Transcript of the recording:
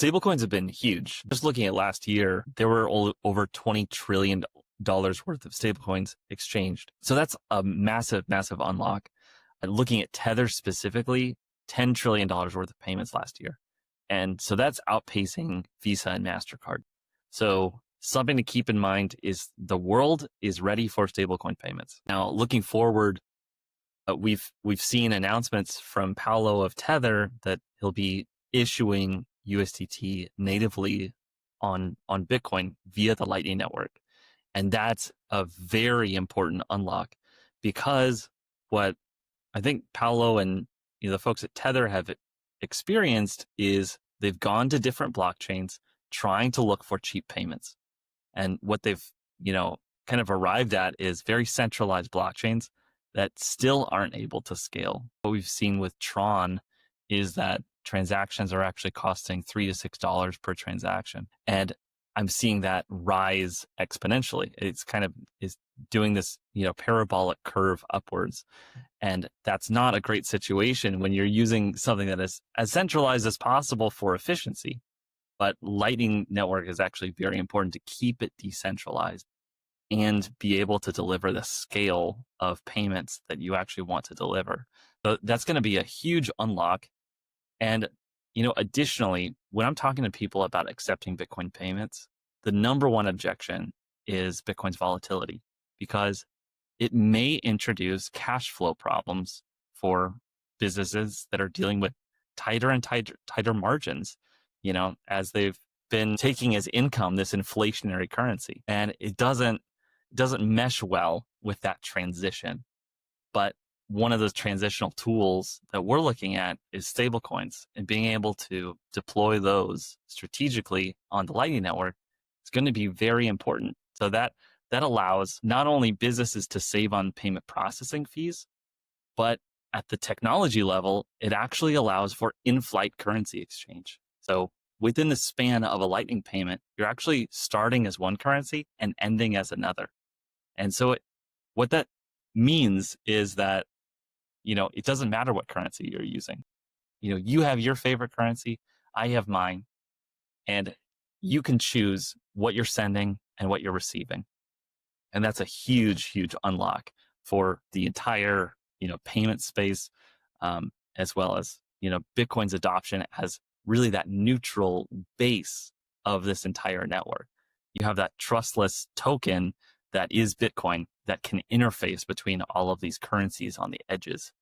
Stablecoins have been huge. Just looking at last year, there were over $20 trillion worth of stablecoins exchanged. So that's a massive, massive unlock. Looking at Tether specifically, $10 trillion worth of payments last year. And so that's outpacing Visa and Mastercard. So something to keep in mind is the world is ready for stablecoin payments. Now, looking forward, we've seen announcements from Paolo of Tether that he'll be issuing USDT natively on Bitcoin via the Lightning Network. And that's a very important unlock, because what I think Paolo and the folks at Tether have experienced is they've gone to different blockchains trying to look for cheap payments. And what they've, kind of arrived at is very centralized blockchains that still aren't able to scale. What we've seen with Tron is that transactions are actually costing $3 to $6 per transaction. And I'm seeing that rise exponentially. It's kind of is doing this, parabolic curve upwards. And that's not a great situation when you're using something that is as centralized as possible for efficiency. But Lightning Network is actually very important to keep it decentralized and be able to deliver the scale of payments that you actually want to deliver. So that's going to be a huge unlock. And, additionally, when I'm talking to people about accepting Bitcoin payments, the number one objection is Bitcoin's volatility, because it may introduce cash flow problems for businesses that are dealing with tighter and tighter margins, as they've been taking as income this inflationary currency. And it doesn't mesh well with that transition. But one of those transitional tools that we're looking at is stablecoins, and being able to deploy those strategically on the Lightning Network is going to be very important. So that allows not only businesses to save on payment processing fees, but at the technology level, it actually allows for in-flight currency exchange. So within the span of a Lightning payment, you're actually starting as one currency and ending as another. And so what that means is that, it doesn't matter what currency you're using. You have your favorite currency, I have mine, and you can choose what you're sending and what you're receiving. And that's a huge, huge unlock for the entire, payment space, as well as, Bitcoin's adoption as really that neutral base of this entire network. You have that trustless token that is Bitcoin that can interface between all of these currencies on the edges.